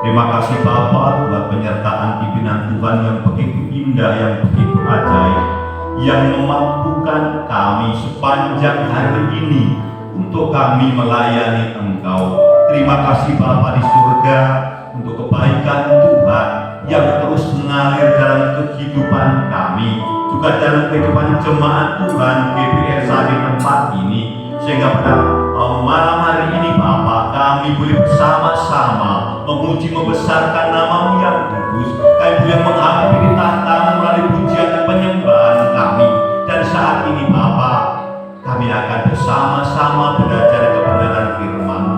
Terima kasih Bapa buat penyertaan pimpinan Tuhan yang begitu indah, yang begitu ajaib, yang memampukan kami sepanjang hari ini untuk kami melayani Engkau. Terima kasih Bapa di surga untuk kebaikan Tuhan yang terus mengalir dalam kehidupan kami, juga dalam kehidupan jemaat Tuhan GBRSA di tempat ini, sehingga pada malam hari ini Bapa, kami boleh bersama-sama memuji membesarkan nama-Mu yang kudus. Kami boleh menghampiri tahta-Mu melalui pujian dan penyembahan kami. Dan saat ini Bapa, kami akan bersama-sama belajar kebenaran firman-Mu.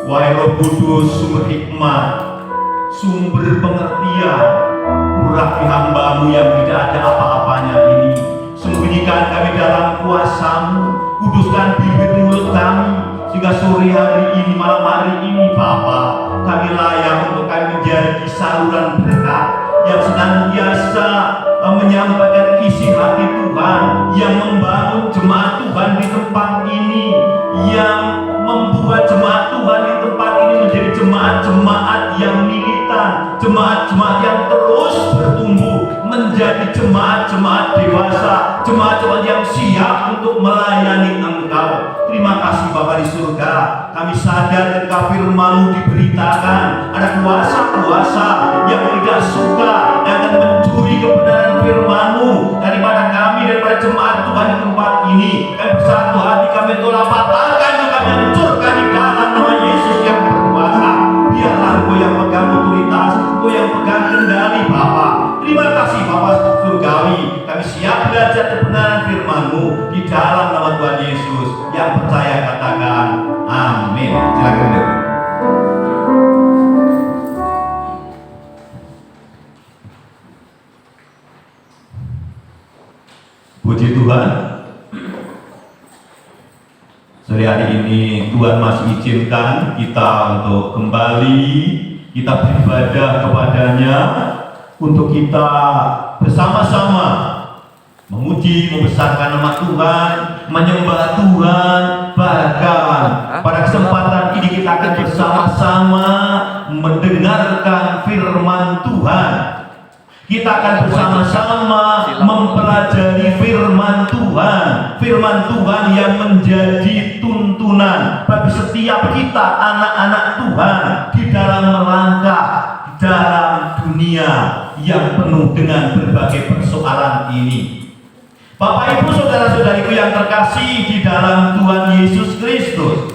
Wahai Roh Kudus, sumber hikmat, sumber pengertian, urapi hamba-Mu yang tidak ada apa-apanya ini. Sembunyikan kami dalam kuasa-Mu, kuduskan bibir mulut kami, sehingga sore hari ini, malam hari ini Bapa, kami layak untuk kami menjadi saluran berkat yang senantiasa menyampaikan isi hati Tuhan, yang membangun jemaat Tuhan di tempat ini, yang membuat jemaat Tuhan di tempat ini menjadi jemaat-jemaat yang militan, jemaat-jemaat yang terus bertumbuh menjadi jemaat-jemaat dewasa, jemaat-jemaat yang siap untuk melayani Engkau. Terima kasih Bapa di surga. Kami sadar ketika firman-Mu diberitakan, ada kuasa-kuasa yang tidak suka dan akan mencuri kebenaran firman-Mu daripada kami, daripada jemaat Tuhan di tempat ini. Kami bersatu hati, kami tolak patahkan, kami hancurkan di dalam nama Yesus yang berkuasa. Biarlah Engkau yang pegang otoritas, Engkau yang pegang kendali Bapa. Terima kasih Bapa surgawi. Kami siap belajar kebenaran firman-Mu di dalam nama Tuhan Yesus. Yang percaya katakan amin. Silakan duduk. Puji Tuhan. Sore hari ini Tuhan masih izinkan kita untuk kembali kita beribadah kepadanya, untuk kita bersama-sama memuji, membesarkan nama Tuhan, menyembah Tuhan. Bahkan pada kesempatan ini kita akan bersama-sama mendengarkan firman Tuhan. Kita akan bersama-sama mempelajari firman Tuhan. Firman Tuhan yang menjadi tuntunan bagi setiap kita, anak-anak Tuhan, di dalam melangkah dalam dunia yang penuh dengan berbagai persoalan ini. Bapak Ibu saudara-saudariku yang terkasih di dalam Tuhan Yesus Kristus,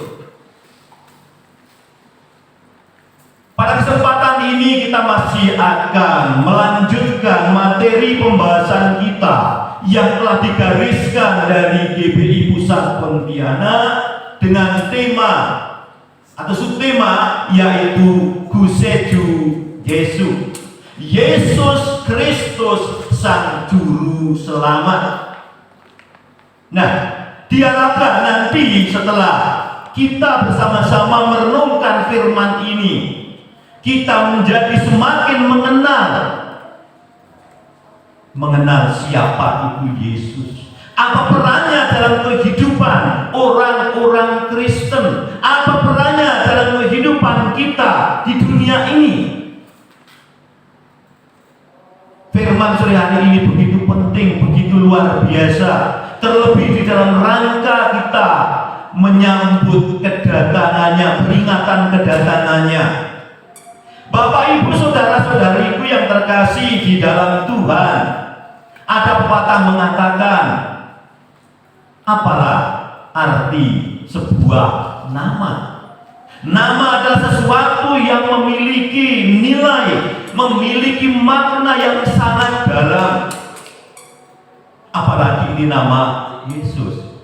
pada kesempatan ini kita masih akan melanjutkan materi pembahasan kita yang telah digariskan dari GBI Pusat Pontianak dengan tema atau subtema yaitu Guseju Yesus, Yesus Kristus Sang Juru Selamat. Nah, diharapkan nanti setelah kita bersama-sama merenungkan firman ini, kita menjadi semakin mengenal siapa itu Yesus. Apa perannya dalam kehidupan orang-orang Kristen? Apa perannya dalam kehidupan kita di dunia ini? Firman sore hari ini begitu penting, begitu luar biasa. Terlebih di dalam rangka kita menyambut kedatangannya, peringatan kedatangannya. Bapak Ibu saudara-saudariku yang terkasih di dalam Tuhan, ada pepatah mengatakan, apalah arti sebuah nama? Nama adalah sesuatu yang memiliki nilai, memiliki makna yang sangat dalam. Apalagi ini nama Yesus.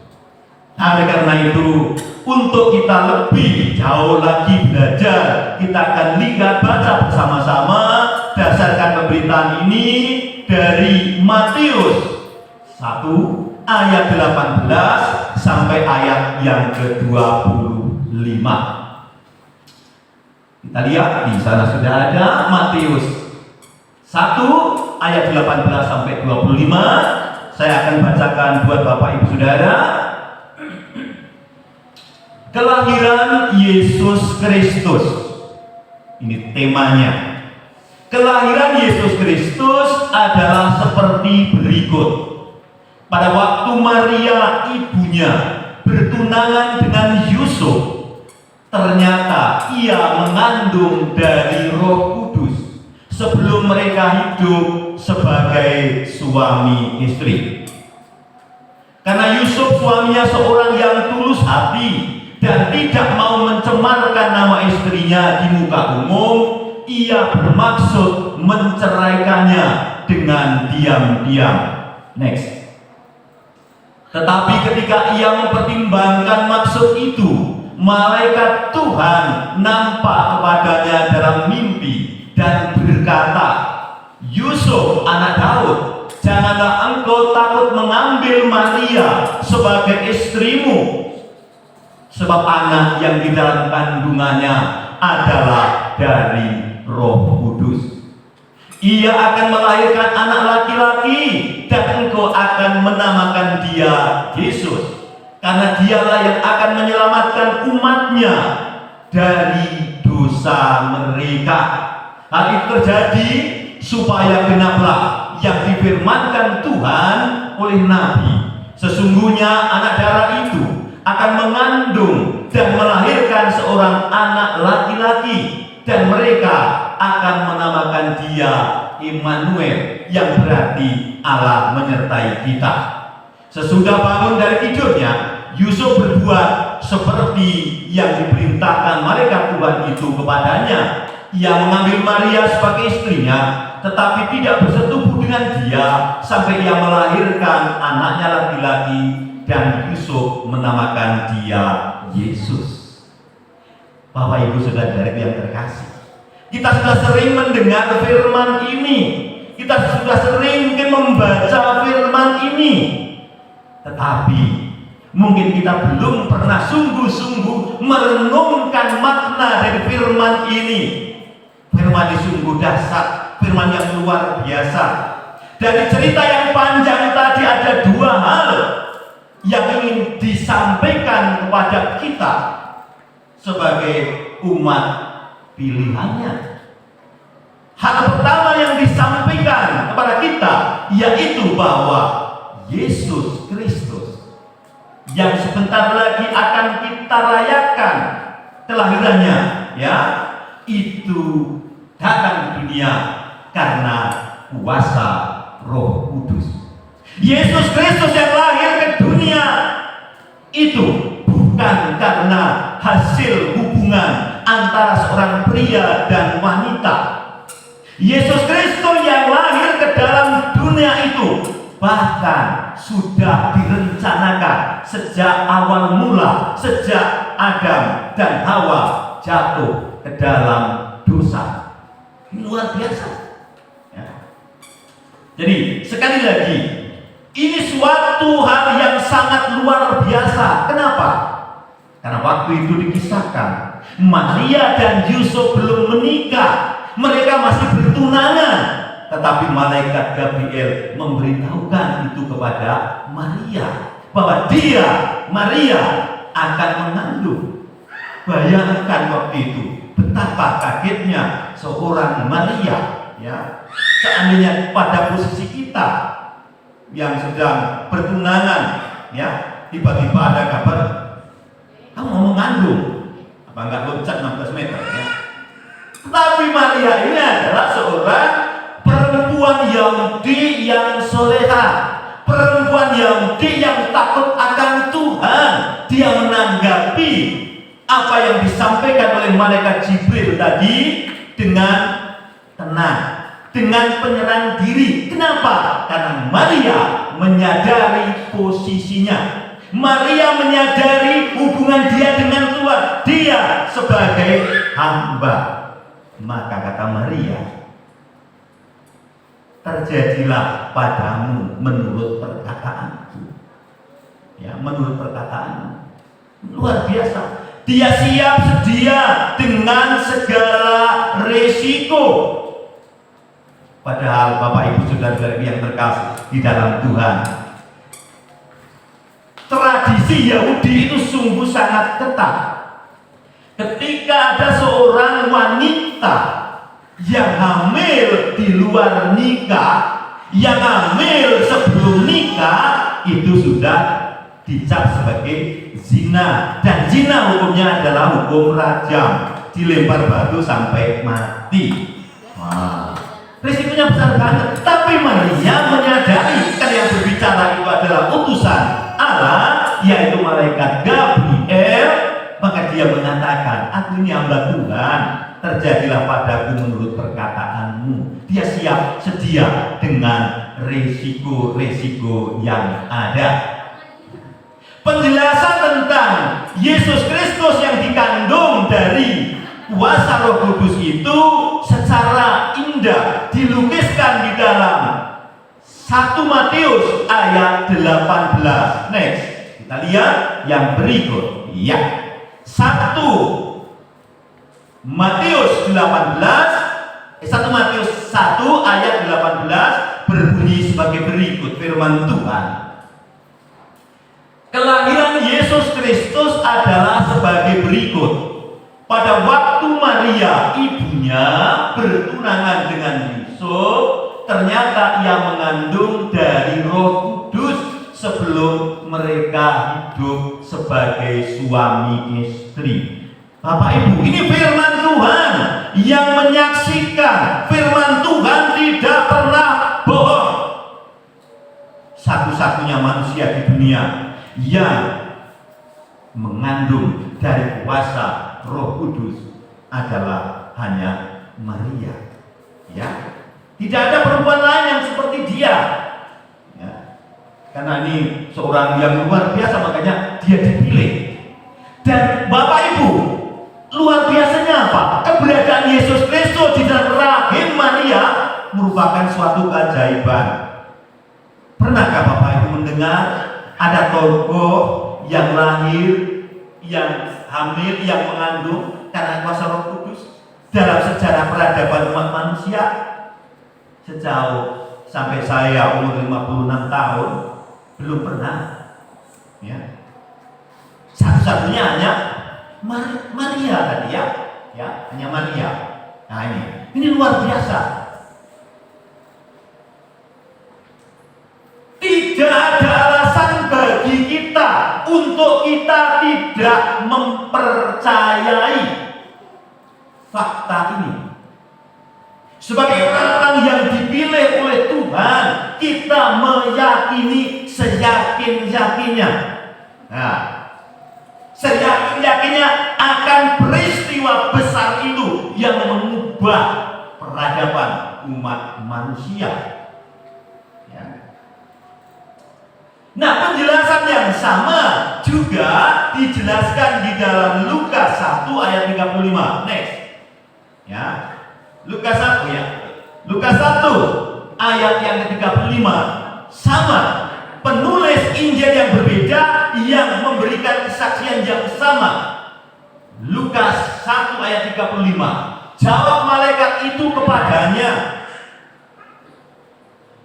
Oleh karena itu, untuk kita lebih jauh lagi belajar, kita akan lihat, baca bersama-sama dasarkan pemberitaan ini dari Matius 1 ayat 18 sampai ayat yang ke-25. Kita lihat di sana sudah ada Matius 1 ayat 18 sampai 25. Saya akan bacakan buat Bapak Ibu Saudara. Kelahiran Yesus Kristus. Ini temanya. Kelahiran Yesus Kristus adalah seperti berikut. Pada waktu Maria ibunya bertunangan dengan Yusuf, ternyata ia mengandung dari Roh Kudus sebelum mereka hidup sebagai suami istri. Karena Yusuf suaminya seorang yang tulus hati dan tidak mau mencemarkan nama istrinya di muka umum, ia bermaksud menceraikannya dengan diam-diam. Next. Tetapi ketika ia mempertimbangkan maksud itu, malaikat Tuhan nampak kepadanya dalam mimpi dan berkata, "Yusuf, anak Daud, janganlah engkau takut mengambil Maria sebagai istrimu, sebab anak yang di dalam kandungannya adalah dari Roh Kudus. Ia akan melahirkan anak laki-laki dan engkau akan menamakan dia Yesus, karena dialah yang akan menyelamatkan umatnya dari dosa mereka." Hal itu terjadi supaya genaplah yang difirmankan Tuhan oleh Nabi, "Sesungguhnya anak darah itu akan mengandung dan melahirkan seorang anak laki-laki, dan mereka akan menamakan dia Immanuel," yang berarti Allah menyertai kita. Sesudah bangun dari tidurnya, Yusuf berbuat seperti yang diperintahkan malaikat Tuhan itu kepadanya. Ia mengambil Maria sebagai istrinya, tetapi tidak bersetubuh dengan dia sampai ia melahirkan anaknya laki-laki, dan Yusuf menamakan dia Yesus. Bapak Ibu Saudara-saudari yang terkasih, kita sudah sering mendengar firman ini, kita sudah sering mungkin membaca firman ini, tetapi mungkin kita belum pernah sungguh-sungguh merenungkan makna dari firman ini. Firman ini sungguh dahsyat, firman yang luar biasa. Dari cerita yang panjang tadi ada dua hal yang ingin disampaikan kepada kita sebagai umat pilihannya. Hal pertama yang disampaikan kepada kita yaitu bahwa Yesus Kristus yang sebentar lagi akan kita rayakan kelahirannya, ya, itu datang ke dunia karena kuasa Roh Kudus. Yesus Kristus yang lahir ke dunia itu bukan karena hasil hubungan antara seorang pria dan wanita. Yesus Kristus yang lahir ke dalam dunia itu bahkan sudah direncanakan sejak awal mula, sejak Adam dan Hawa jatuh ke dalam dosa. Ini luar biasa, ya. Jadi sekali lagi, ini suatu hal yang sangat luar biasa. Kenapa? Karena waktu itu dikisahkan Maria dan Yusuf belum menikah, mereka masih bertunangan, tetapi malaikat Gabriel memberitahukan itu kepada Maria bahwa Maria akan mengandung. Bayangkan waktu itu betapa kagetnya seorang Maria, ya. Seandainya pada posisi kita yang sedang bertunangan, ya, tiba-tiba ada kabar kamu mau mengandung, apa enggak loncat 16 meter, ya. Tetapi Maria ini adalah seorang perempuan Yahudi yang soleha, perempuan Yahudi yang takut akan Tuhan. Dia menanggapi apa yang disampaikan oleh malaikat Jibril tadi dengan tenang, dengan penyerang diri. Kenapa? Karena Maria menyadari posisinya. Maria menyadari hubungan dia dengan Tuhan. Dia sebagai hamba. Maka kata Maria, terjadilah padamu menurut perkataanku. Ya, menurut perkataanmu. Luar biasa. Dia siap sedia dengan segala resiko. Padahal Bapak Ibu Saudara yang terkasih di dalam Tuhan, tradisi Yahudi itu sungguh sangat ketat. Ketika ada seorang wanita yang hamil di luar nikah, yang hamil sebelum nikah, itu sudah dicap sebagai zina. Dan zina hukumnya adalah hukum rajam, dilempar batu sampai mati. Wah, risikonya besar banget. Tapi Maria menyadari kan yang berbicara itu adalah utusan Allah, yaitu malaikat Gabriel. Maka dia mengatakan, aku ini hamba Tuhan, terjadilah padaku menurut perkataanmu. Dia siap sedia dengan resiko-resiko yang ada. Penjelasan tentang Yesus Kristus yang dikandung dari kuasa Roh Kudus itu secara indah dilukiskan di dalam 1 Matius ayat 18. Next, kita lihat yang berikut. Ya, 1 Matius 1 Matius 1 ayat 18 berbunyi sebagai berikut firman Tuhan. Kelahiran Yesus Kristus adalah sebagai berikut. Pada waktu Maria ibunya bertunangan dengan Yusuf, ternyata ia mengandung dari Roh Kudus sebelum mereka hidup sebagai suami istri. Bapak Ibu, ini firman Tuhan yang menyaksikan. Firman Tuhan tidak pernah bohong. Satu-satunya manusia di dunia yang mengandung dari kuasa Roh Kudus adalah hanya Maria. Ya, tidak ada perempuan lain yang seperti dia. Ya. Karena ini seorang yang luar biasa, makanya dia dipilih. Dan Bapak Ibu, luar biasanya apa? Keberadaan Yesus Kristus di dalam rahim Maria merupakan suatu keajaiban. Pernahkah Bapak Ibu mendengar ada tokoh yang lahir, yang hamil, yang mengandung karena kuasa Roh Kudus dalam sejarah peradaban umat manusia? Sejauh sampai saya umur 56 tahun belum pernah. Ya. Satu-satunya hanya Maria tadi ya, hanya Maria. Nah ini luar biasa. Tidak ada alasan bagi kita untuk kita tidak mempercayai fakta ini. Sebagai orang yang dipilih oleh Tuhan, kita meyakini seyakin-yakinnya. Nah, seyakin-yakinnya akan peristiwa besar itu yang mengubah peradaban umat manusia. Ya. Nah, penjelasan yang sama juga dijelaskan di dalam Lukas 1 ayat 35. Next. Ya. Lukas 1 ya. Lukas 1 ayat yang ke-35 sama. Penulis Injil yang berbeda yang memberikan kesaksian yang sama. Lukas 1 ayat 35. Jawab malaikat itu kepadanya,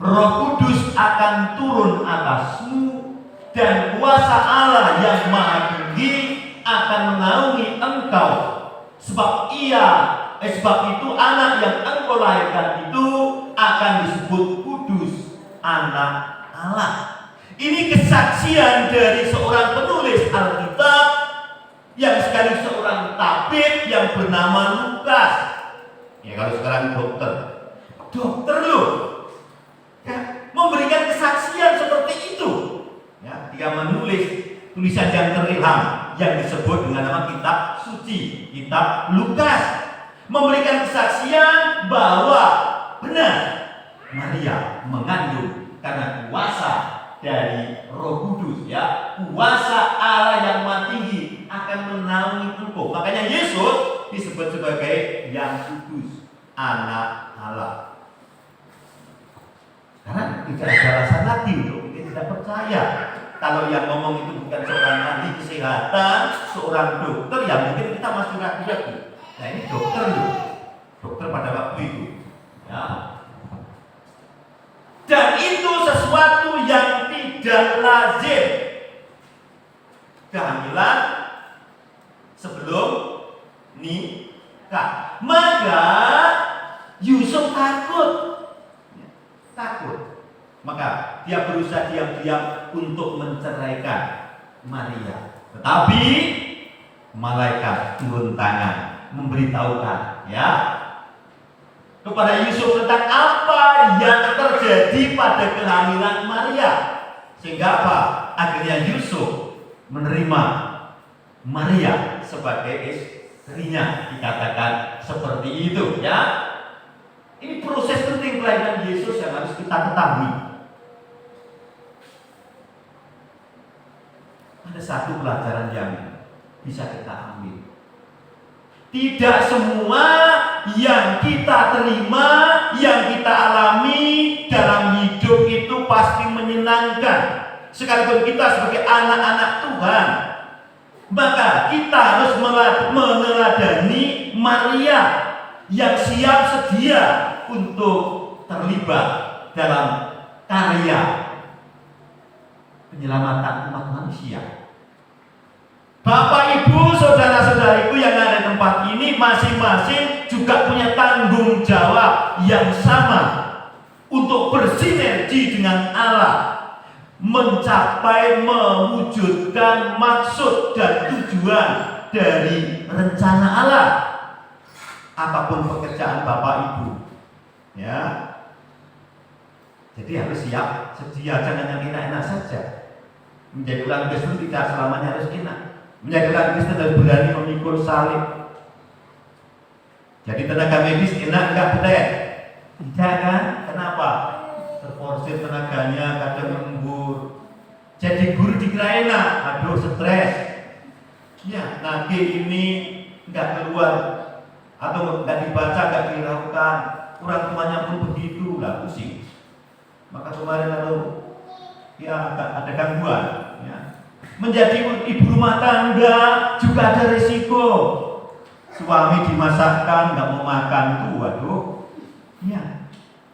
Roh Kudus akan turun atasmu dan kuasa Allah yang Maha Tinggi akan menaungi engkau. Sebab itu anak yang engkau lahirkan itu akan disebut kudus, anak Allah. Ini kesaksian dari seorang penulis Alkitab yang sekali seorang tabib yang bernama Lukas. Ya kalau sekarang dokter loh, ya, memberikan kesaksian seperti itu. Ya, dia menulis tulisan yang terilham yang disebut dengan nama kitab suci, kitab Lukas, memberikan kesaksian bahwa benar Maria mengandung karena kuasa dari Roh Kudus, ya, kuasa Allah yang Maha Tinggi akan menaungi engkau. Makanya Yesus disebut sebagai yang kudus, anak Allah. Karena tidak ada alasan lagi untuk kita tidak percaya. Kalau yang ngomong itu bukan seorang ahli kesehatan, seorang dokter, ya mungkin kita masih ragu-ragu. Nah ini dokter loh, dokter pada waktu itu. Ya. Dan itu sesuatu yang tidak lazim. Kehamilan sebelum nikah. Maka Yusuf takut. Maka dia berusaha diam-diam untuk menceraikan Maria. Tetapi malaikat turun tangan memberitahukan kepada Yusuf tentang apa yang terjadi pada kehamilan Maria. Sehingga apa? Akhirnya Yusuf menerima Maria sebagai istrinya, dikatakan seperti itu Ini proses penting kelahiran Yesus yang harus kita ketahui. Ada satu pelajaran yang bisa kita ambil. Tidak semua yang kita terima, yang kita alami dalam hidup itu pasti menyenangkan. Sekalipun kita sebagai anak-anak Tuhan, maka kita harus meneladani Maria yang siap sedia untuk terlibat dalam karya penyelamatan umat manusia. Bapak, Ibu, saudara-saudariku yang ada di tempat ini, masing-masing juga punya tanggung jawab yang sama untuk bersinergi dengan Allah, mencapai, mewujudkan maksud dan tujuan dari rencana Allah. Apapun pekerjaan Bapak Ibu, jadi harus siap sedia, jangan yang enak-enak saja. Menjadi orang Kristen tidak selamanya harus enak. Menjadi orang Kristen harus berani memikul salib. Jadi tenaga medis enak enggak betul? Tidak kan? Kenapa? Terforsir tenaganya, kadang lembur. Jadi guru dikira enak, aduh stres. Nanti ini enggak keluar atau enggak dibaca, enggak dihiraukan. Orang tuanya pun begitu, pusing. Maka kemarin agak ada gangguan. Menjadi ibu rumah tangga juga ada risiko. Suami dimasakkan nggak mau makan waduh.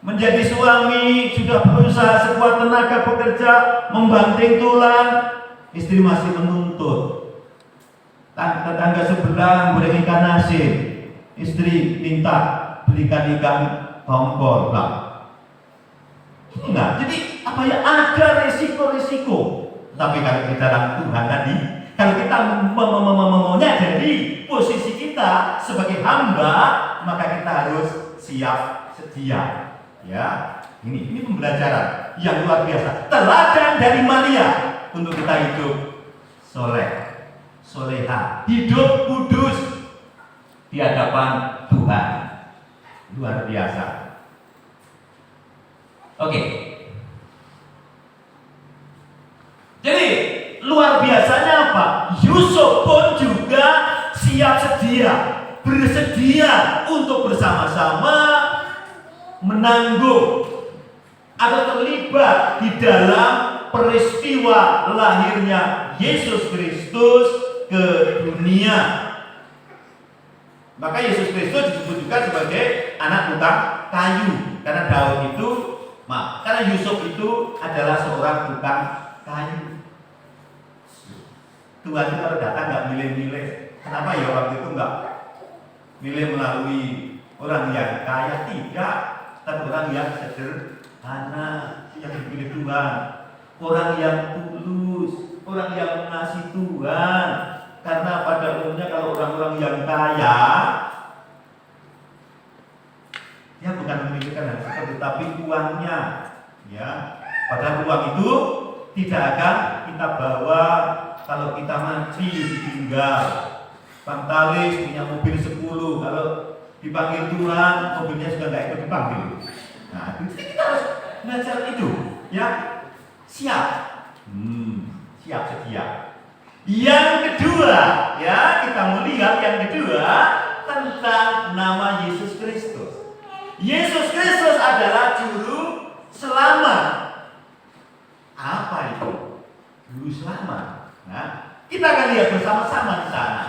Menjadi suami sudah berusaha sekuat tenaga bekerja membanting tulang, istri masih menuntut. Tetangga sebelah goreng ikan asin, istri minta belikan ikan tongkol. Jadi ada risiko-risiko. Tapi kalau kita dalam Tuhan tadi, kalau kita menyadari posisi kita sebagai hamba, maka kita harus siap sedia. Ini pembelajaran yang luar biasa. Teladan dari Maria untuk kita hidup soleha, hidup kudus di hadapan Tuhan. Luar biasa. Oke. Jadi luar biasanya apa? Yusuf pun juga siap sedia, bersedia untuk bersama-sama menanggung atau terlibat di dalam peristiwa lahirnya Yesus Kristus ke dunia. Maka Yesus Kristus disebut juga sebagai anak tukang kayu, karena karena Yusuf itu adalah seorang tukang kayu. Tuhan itu kalau datang nggak milih-milih. Kenapa ya orang itu nggak milih melalui orang yang kaya? Tidak, tapi orang yang sederhana yang dipilih Tuhan, orang yang tulus, orang yang mengasihi Tuhan. Karena pada umumnya kalau orang-orang yang kaya, dia bukan memikirkan hal seperti, tapi uangnya, Padahal uang itu tidak akan kita bawa. Kalau kita mati ditinggal. Bang Talis punya mobil 10, kalau dipanggil Tuhan mobilnya sudah nggak ikut dipanggil. Kita harus belajar itu, siap, siap sedia. Yang kedua, kita melihat yang kedua tentang nama Yesus Kristus. Yesus Kristus adalah juru selamat. Apa itu? Juru selamat. Kita akan lihat bersama-sama di sana.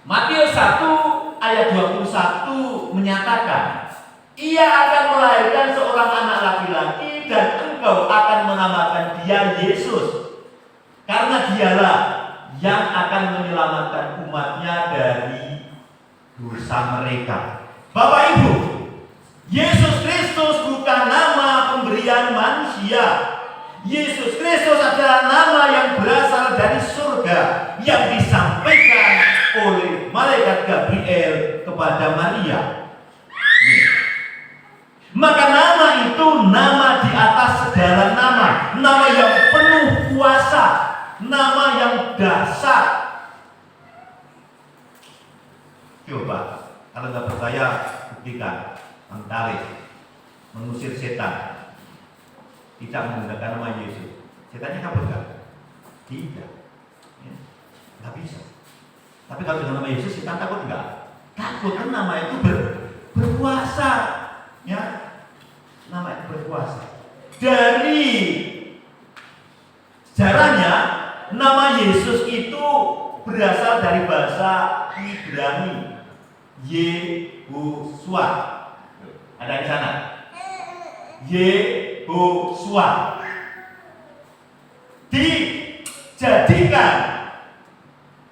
Matius 1 ayat 21 menyatakan, Ia akan melahirkan seorang anak laki-laki dan engkau akan menamakan dia Yesus, karena dialah yang akan menyelamatkan umatnya dari dosa mereka. Bapak Ibu, Yesus Kristus bukan nama pemberian manusia. Yesus Kristus adalah nama yang berasal dari surga, yang disampaikan oleh malaikat Gabriel kepada Maria. Maka nama itu nama di atas segala nama, nama yang penuh kuasa, nama yang dahsyat. Coba, kalau nggak percaya, buktikan. Mentari, mengusir setan, tidak menggunakan nama Yesus. Setannya kabur nggak? Tidak, nggak bisa. Tapi kalau dengan nama Yesus, setan takut nggak? Takut, kan nama itu berkuasa, ya. Nama itu berkuasa. Dari sejarahnya, nama Yesus itu berasal dari bahasa Ibrani, Yehosua. Ada di sana, Yehosua. Dijadikan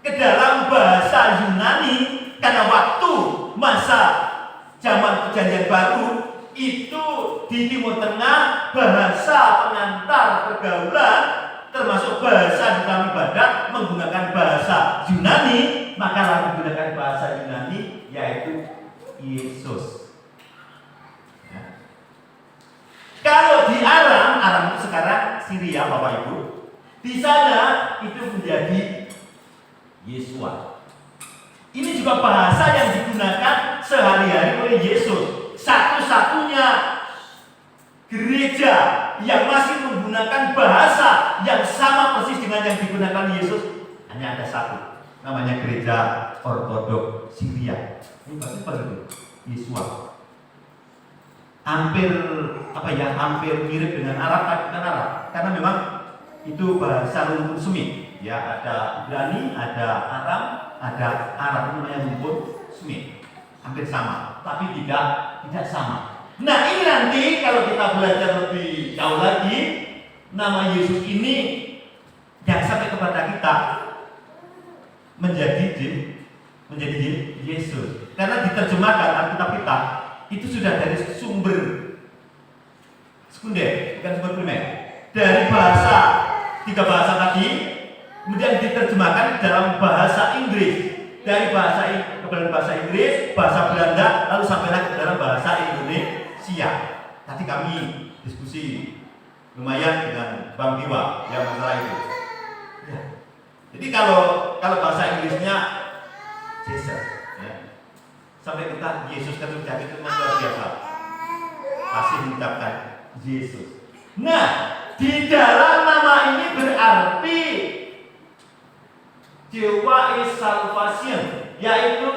ke dalam bahasa Yunani karena waktu masa zaman Perjanjian Baru itu di Timur Tengah bahasa pengantar pergaulan termasuk bahasa di dalam ibadat menggunakan bahasa Yunani, maka lalu menggunakan bahasa Yunani yaitu Yesus. Kalau di Aram itu sekarang Syria, Bapak Ibu, di sana itu menjadi Yesua. Ini juga bahasa yang digunakan sehari-hari oleh Yesus. Satu-satunya gereja yang masih menggunakan bahasa yang sama persis dengan yang digunakan Yesus hanya ada satu, namanya Gereja Ortodoks Syria. Ini berarti apa itu? Yesua. Hampir mirip dengan Arab, tapi bukan Arab, karena memang itu bahasa rumpun Semit. Ya, ada Ibrani, ada Aram, ada Arab, namanya rumpun Semit. Hampir sama, tapi tidak sama. Nah, ini nanti kalau kita belajar lebih jauh lagi, nama Yesus ini yang sampai kepada kita menjadi Yesus. Karena diterjemahkan Alkitab kita itu sudah dari sumber sekunder, bukan sumber primer. Dari tiga bahasa tadi, kemudian diterjemahkan dalam bahasa Inggris. Dari bahasa Inggris, bahasa Belanda, lalu sampai lagi dalam bahasa Indonesia. Tadi kami diskusi lumayan dengan Bang Diwa yang masalah itu. Ya. Jadi kalau bahasa Inggrisnya Jesus, ya. Sampai kita Yesus kan sudah itu luar biasa, pasti mengucapkan Yesus. Nah, di dalam nama ini berarti Jehovah is salvation, yaitu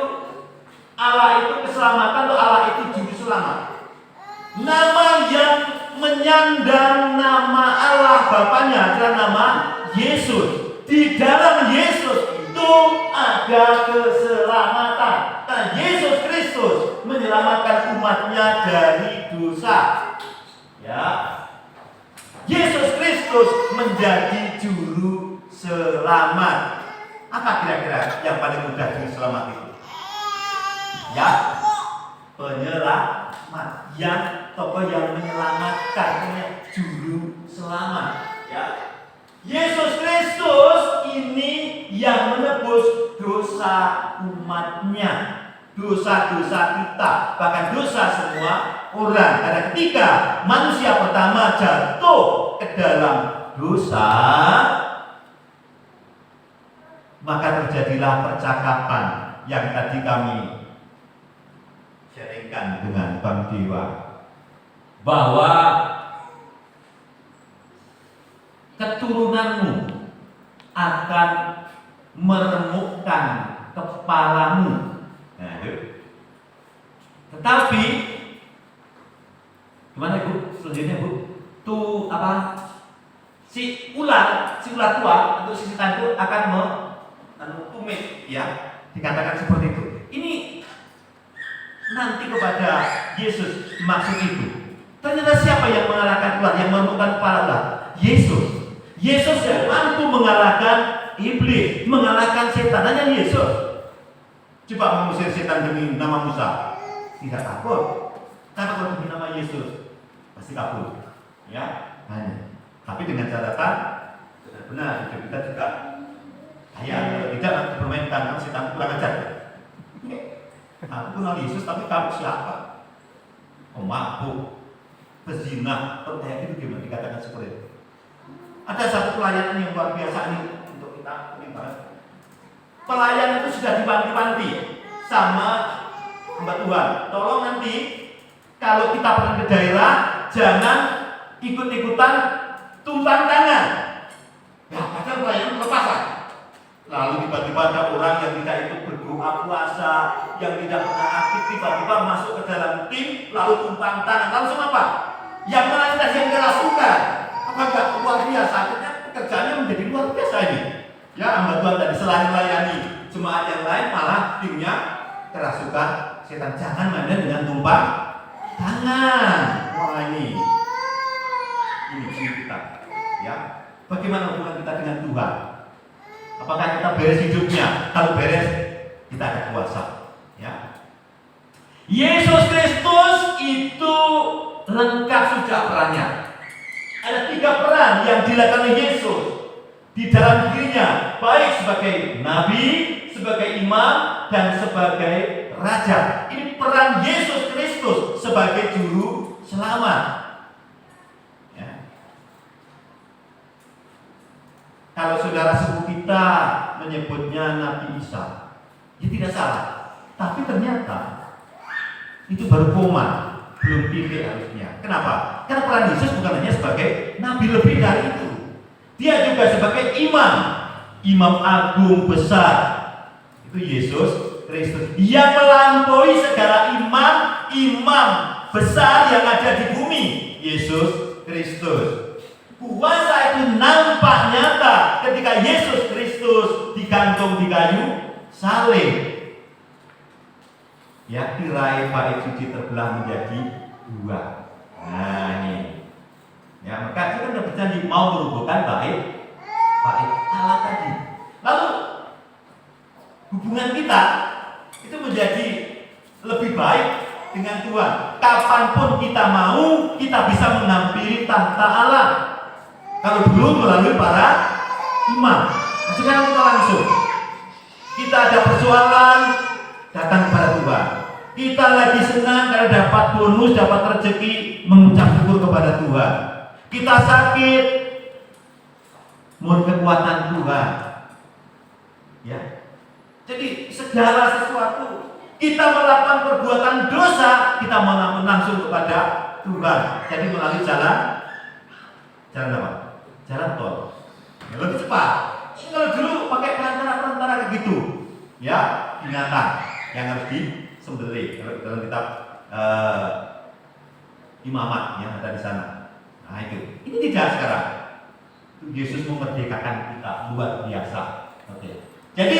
Allah itu keselamatan atau Allah itu juru selamat. Nama yang menyandang nama Allah Bapaknya adalah nama Yesus. Di dalam Yesus itu ada keselamatan. Karena Yesus Kristus menyelamatkan umatnya dari dosa. Ya. Yesus Kristus menjadi juru selamat. Apa kira-kira yang paling mudah diselamat itu? Ya, penyelamat. Yang tokoh yang menyelamatkan, juru selamat. Ya. Yesus Kristus ini yang menebus dosa umatnya, dosa-dosa kita, bahkan dosa semua orang. Karena ketika manusia pertama jatuh ke dalam dosa, maka terjadilah percakapan yang tadi kami sharingkan dengan Bang Dewa, bahwa keturunanmu akan meremukkan kepalamu. Nah, itu. Tetapi gimana Bu? Selanjutnya Bu, tuh apa? Si ular tua atau si setan itu akan tumit, ya, dikatakan seperti itu. Ini nanti kepada Yesus maksud itu. Ternyata siapa yang mengalahkan ular, yang meremukkan kepala ular? Yesus. Yesus yang mampu mengalahkan iblis, mengalahkan setan. Hanya Yesus. Coba mengusir setan demi nama Musa, tidak takut. Tapi kalau demi nama Yesus, pasti kabur. Ya, hanya. Tapi dengan catatan benar-benar hidup kita juga tidak dipermainkan, karena setan kurang ajar. Aku kenal Yesus, tapi kamu siapa? Pemabuk, pezina, kayak itu gimana dikatakan seperti itu? Ada satu pelayanan yang luar biasa nih untuk kita banget. Pelayan itu sudah dipanti-panti sama hamba Tuhan. Tolong nanti kalau kita pergi ke daerah, jangan ikut-ikutan tumpang tangan. Ya, kadang pelayanan lepasan. Lalu tiba-tiba ada orang yang tidak ikut berdoa puasa, yang tidak pernah aktif, tiba-tiba masuk ke dalam tim, lalu tumpang tangan. Langsung apa? Yang melayani yang kerasukan. Apa enggak luar biasa? Akhirnya pekerjaannya menjadi luar biasa ini. Ya, hamba Tuhan tadi selain melayani jemaat yang lain, malah timnya kerasukan setan. Jangan main dengan tumpang tangan. Wah, ini kita. Ya, bagaimana hubungan kita dengan Tuhan? Apakah kita beres hidupnya? Kalau beres, kita ada kuasa. Ya. Yesus Kristus itu lengkap sudah perannya. Ada 3 peran yang dilakukan oleh Yesus di dalam dirinya, baik sebagai nabi, sebagai imam, dan sebagai raja. Ini peran Yesus Kristus sebagai juru selamat. Ya. Kalau saudara sepupu kita menyebutnya Nabi Isa, ya tidak salah. Tapi ternyata itu baru koma, belum titik harusnya. Kenapa? Karena peran Yesus bukan hanya sebagai nabi, lebih dari itu. Dia juga sebagai imam agung besar. Itu Yesus Kristus yang melampaui segala imam besar yang ada di bumi. Yesus Kristus. Kuasa itu nampak nyata ketika Yesus Kristus digantung di kayu salib. Ya, tirai bait suci terbelah menjadi 2. Nah, ini. Ya, maka kita sudah berjanji mau merubuhkan bait Allah tadi. Lalu hubungan kita itu menjadi lebih baik dengan Tuhan. Kapanpun kita mau, kita bisa menghampiri tahta Allah. Kalau dulu melalui para imam, sekarang kita langsung. Kita ada persoalan, datang kepada Tuhan. Kita lagi senang karena dapat bonus, dapat rezeki, mengucap syukur kepada Tuhan. Kita sakit, mohon kekuatan Tuhan. Ya. Jadi segala sesuatu kita melakukan perbuatan dosa, kita malah langsung kepada Tuhan. Jadi melalui jalan apa? Jalan tol. Ya, lebih cepat. Kalau dulu pakai perantara kayak gitu, ya, binatang yang harus disembelih. Kalau dalam kitab Imamat yang ada di sana. Nah itu. Ini tidak sekarang. Yesus memerdekakan kita luar biasa. Oke. Jadi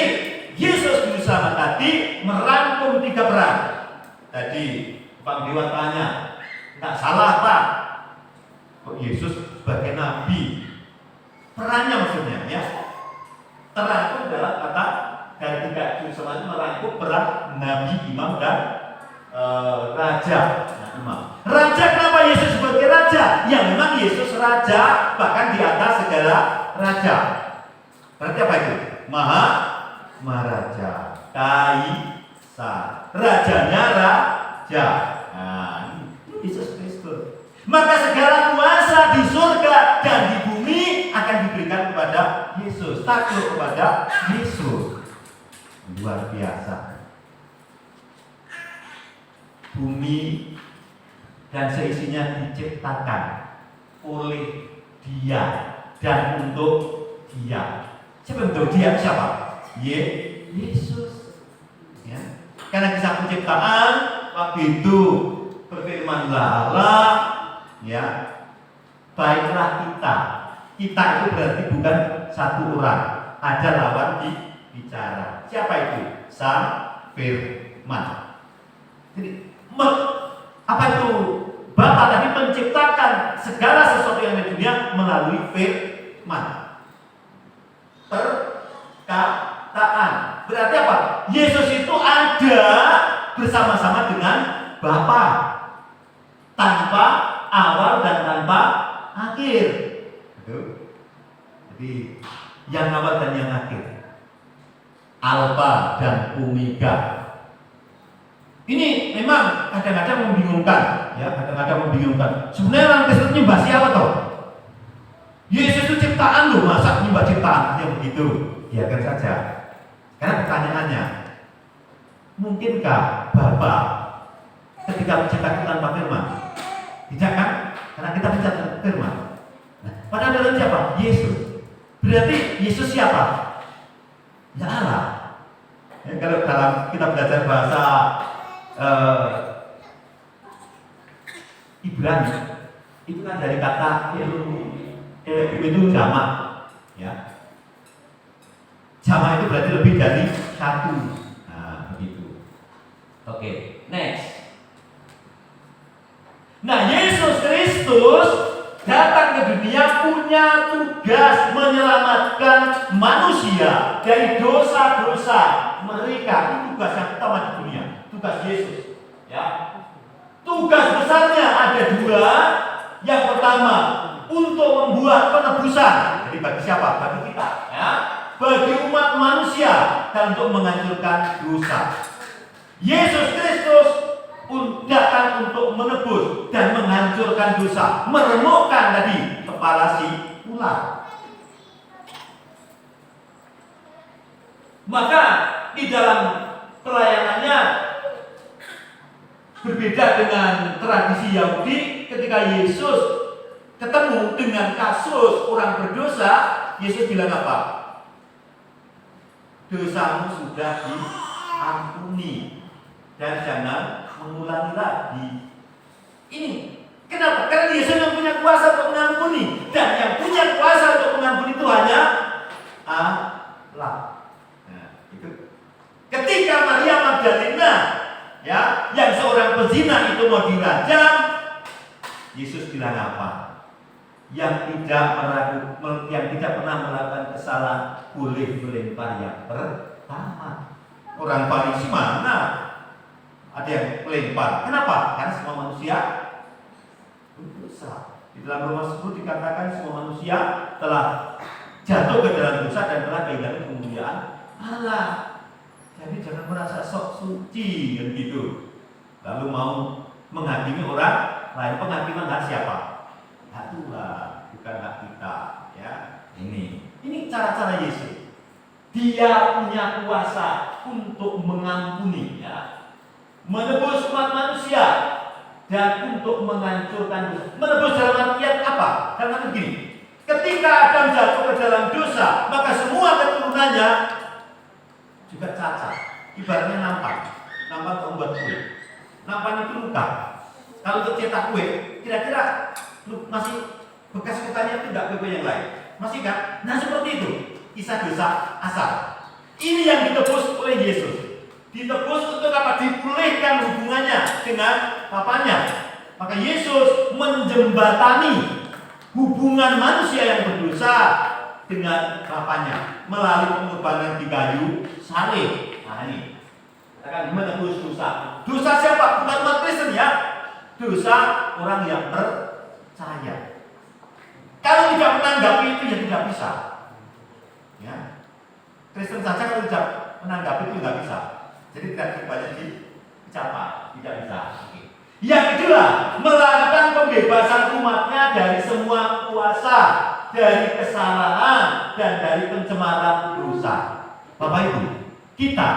Yesus Juru Selamat tadi merangkum 3 peran. Tadi Pak Dewa tanya, nggak salah Pak? Kok Yesus sebagai nabi? Perannya maksudnya ya. Terangkum dalam kata dari 3 Juru Selamat itu merangkum peran nabi, imam, dan raja. Nah, imam. Raja, kenapa Yesus sebagai raja? Ya memang Yesus raja, bahkan di atas segala raja. Berarti apa itu? Maharaja, Kaisar, rajanya raja. Nah, ini Yesus Kristus. Maka segala kuasa di surga dan di bumi akan diberikan kepada Yesus. Takluk kepada Yesus. Luar biasa. Bumi dan seisinya diciptakan oleh Dia dan untuk Dia. Siapa untuk Dia? Siapa? Yesus. Ya. Karena kisah penciptaan waktu itu berfirmanlah Allah, ya, baiklah kita. Kita itu berarti bukan satu orang, ada lawan bicara. Siapa itu? Sang Firman. Jadi apa itu? Bapa tadi menciptakan segala sesuatu yang ada di dunia melalui firman. perkataan. Berarti apa? Yesus itu ada bersama-sama dengan Bapa, tanpa awal dan tanpa akhir. Jadi yang awal dan yang akhir, Alfa dan Omega. Ini memang kadang-kadang membingungkan, ya, kadang-kadang membingungkan. Sebenarnya orang Kristen nyembah siapa toh? Yesus itu ciptaan loh, masa nyembah ciptaan? Ya begitu, biarkan saja. Karena pertanyaannya, mungkinkah Bapa ketika menciptakan tanpa firman? Tidak kan? Karena kita menciptakan firman. Nah, padahal dalam siapa? Yesus. Berarti Yesus siapa? Ya Allah. Ya, kalau dalam kita belajar bahasa Ibrani, itu kan dari kata itu jamak, ya. Jamak itu berarti lebih dari satu. Nah, begitu. Oke, next. Nah, Yesus Kristus datang ke dunia punya tugas menyelamatkan manusia dari dosa-dosa mereka. Itu tugas yang pertama di dunia, tugas Yesus. Ya, tugas besarnya ada dua. Yang pertama, untuk membuat penebusan. Jadi bagi siapa? Bagi kita. Ya, bagi umat manusia dan untuk menghancurkan dosa. Yesus Kristus datang untuk menebus dan menghancurkan dosa, meremukkan tadi kepala si ular. Maka di dalam pelayanannya berbeda dengan tradisi Yahudi. Ketika Yesus ketemu dengan kasus orang berdosa, Yesus bilang apa? Dosamu sudah diampuni dan jangan mengulangi lagi. Ini kenapa? Karena Yesus yang punya kuasa untuk mengampuni, dan yang punya kuasa untuk mengampuni itu hanya Allah. Nah, itu. Ketika Maria Magdalena, ya, yang seorang pezina itu mau dirajam, Yesus bilang apa? Yang tidak pernah melakukan kesalahan boleh melempar yang pertama. Orang Farisi mana ada yang melempar? Kenapa? Karena semua manusia berdosa. Di dalam Roma 10 dikatakan semua manusia telah jatuh ke dalam dosa dan telah kehilangan kemuliaan Allah. Jadi jangan merasa sok suci kan gitu. Lalu mau menghakimi orang lain. Penghakiman hak siapa? Hak Tuhan, bukan hak kita. Ya, ini cara-cara Yesus. Dia punya kuasa untuk mengampuni, ya, menebus umat manusia dan untuk menghancurkan dosa. Menebus dalam artian apa? Karena begini, ketika Adam jatuh ke dalam dosa, maka semua keturunannya juga cacat. Ibaratnya nampan untuk membuat kue. Nampan itu luka. Kalau untuk cetak kue, kira-kira masih bekas lukanya itu tidak kue yang lain. Masih kan? Nah, seperti itu. Kisah dosa asal. Ini yang ditebus oleh Yesus. Ditebus untuk apa? Dipulihkan hubungannya dengan Bapanya. Maka Yesus menjembatani hubungan manusia yang berdosa dengan Bapanya melalui pengorbanan di kayu salib. Nah, ini akan menebus dosa. Dosa siapa? Bukan umat Kristen, ya. Dosa orang yang percaya. Kalau tidak menanggapi itu, ya tidak bisa. Ya, Kristen saja kalau tidak menanggapi itu nggak bisa. Jadi tidak banyak dicapai, tidak bisa. Oke. Yang kedua, melakukan pembebasan umatnya dari semua kuasa, dari kesalahan dan dari pencemaran dosa. Bapak Ibu, kita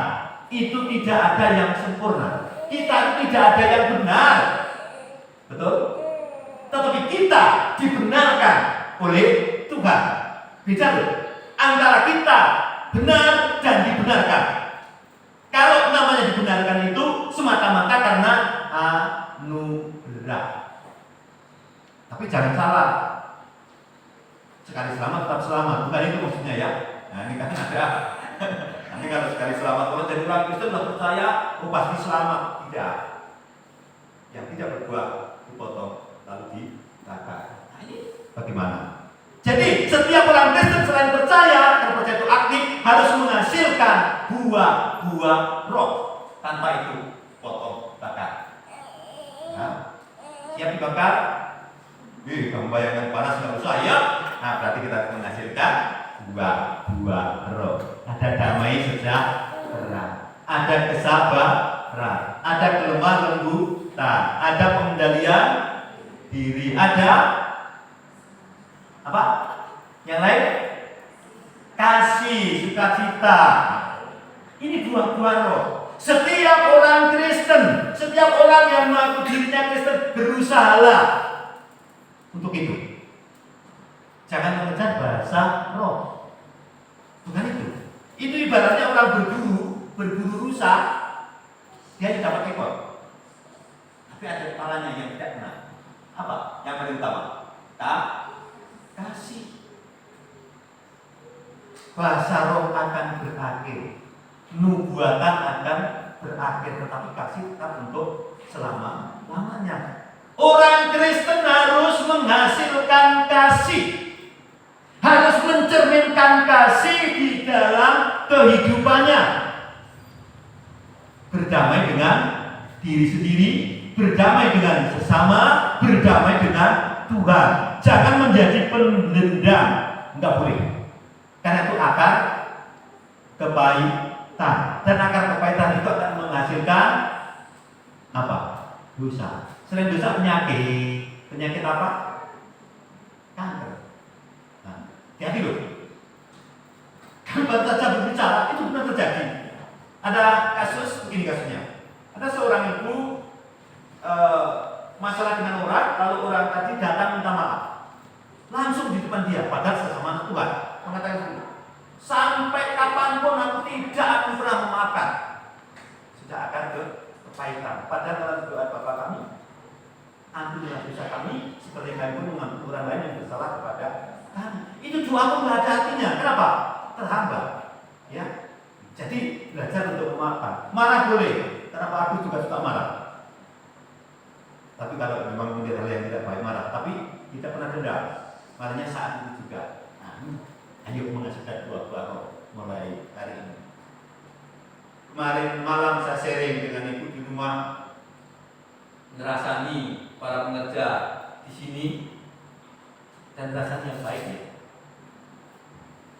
itu tidak ada yang sempurna. Kita tidak ada yang benar, betul? Tetapi kita dibenarkan oleh Tuhan. Beda loh antara kita benar dan dibenarkan. Kalau namanya dibenarkan itu semata-mata karena anugerah. Tapi jangan salah, sekali selamat tetap selamat, bukan itu maksudnya, ya. Nah, ini kan ada. Nanti kalau sekali selamat, kalau jadi orang Kristen tidak percaya, oh pasti selamat. Tidak. Yang tidak berbuat dipotong lalu dibakar. Nah, ini bagaimana? Jadi setiap orang Kristen selain percaya, karena percaya itu aktif, harus menghasilkan buah-buah roh. Tanpa itu potong bakar. Nah, siap dibakar? Kamu bayangkan panas nggak usah ya? Nah, berarti kita harus menghasilkan buah-buah roh. Ada damai sejahtera, ada kesabaran, ada kelemah lembutan, ada pengendalian diri, ada apa? Yang lain? Kasih, sukacita. Ini buah-buah roh. Setiap orang Kristen, setiap orang yang mengaku dirinya Kristen berusahalah untuk itu. Jangan mengejar bahasa roh. Bukan itu. Itu ibaratnya orang berburu rusa, dia tidak pakai ekor. Tapi ada kepalanya yang tidak kena. Apa? Yang paling utama? Kasih. Bahasa roh akan berakhir, nubuatan akan berakhir, tetapi kasih tetap untuk selama-lamanya. Orang Kristen harus menghasilkan kasih, harus mencerminkan kasih di dalam kehidupannya. Berdamai dengan diri sendiri, berdamai dengan sesama, berdamai dengan Tuhan. Jangan menjadi pendendam, enggak boleh. Karena itu akar kepahitan, dan akar kepahitan itu akan menghasilkan apa? Dosa. Selain dosa, penyakit apa? Kanker. Nah, hati loh. Kan baru saja berbicara, itu benar terjadi. Ada kasus, begini kasusnya. Ada seorang ibu masalah dengan orang, lalu orang tadi datang minta maaf. Langsung di depan dia, padahal sesama anak Tuhan. Mengatakan, sampai kapanpun aku tidak akan pernah memaafkan. Sudah akan kepahitan. Padahal dalam doa Bapa kami, ampunilah dosa kami, seperti kami pun mengampuni orang lain yang bersalah kepada kami. Itu doa pun nggak ada artinya. Kenapa? Terhambat. Ya. Jadi belajar untuk memaafkan. Marah boleh. Kenapa aku juga suka marah? Tapi kalau memang melihat hal yang tidak baik marah, tapi kita pernah dendam. Marahnya saat itu juga. Ayo menghasilkan buah-buah roh mulai hari ini. Kemarin malam saya sharing dengan ibu di rumah, ngerasani para pengerja di sini, dan rasanya yang baik ya.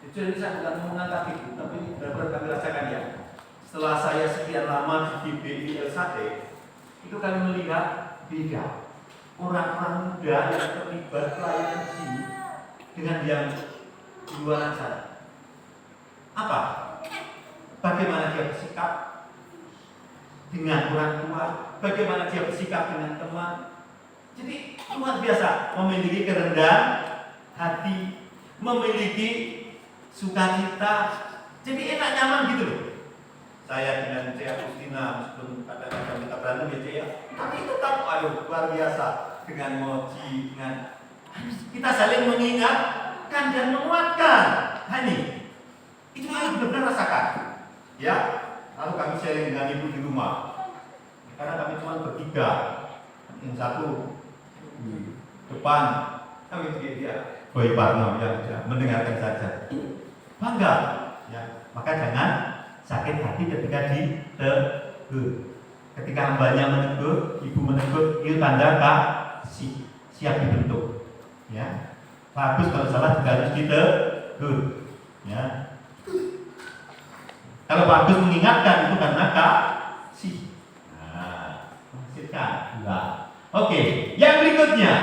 Jujur ini saya bukan mengangkat ibu, tapi ini benar-benar kami rasakan ya. Setelah saya sekian lama di GBI LSAD, itu kami melihat beda orang-orang muda yang terlibat pelayanan di sini dengan yang di luar sana. Apa? Bagaimana dia bersikap dengan orang tua, bagaimana dia bersikap dengan teman. Jadi luar biasa, memiliki kerendahan hati, memiliki sukacita. Jadi enak nyaman gitu loh. Saya dengan Cea Agustina, meskipun kadang-kadang kita berantem ya Cea, tapi tetap luar biasa dengan Moji, dengan kita saling mengingatkan dan menguatkan. Ini itu yang benar-benar rasakan. Ya, lalu kami sharing dengan ibu di rumah. Karena kami cuma bertiga, yang satu di depan, kami dia Boy Parno ya, mendengarkan saja. Bangga, ya. Maka jangan sakit hati ketika ditegur. Ketika hambanya menegur, ibu menegur, itu tanda kasih, siap dibentuk. Ya, bagus kalau salah juga harus ditegur. Ya, kalau bagus mengingatkan itu karena kasih. Nah, menghasilkan. Oke, yang berikutnya,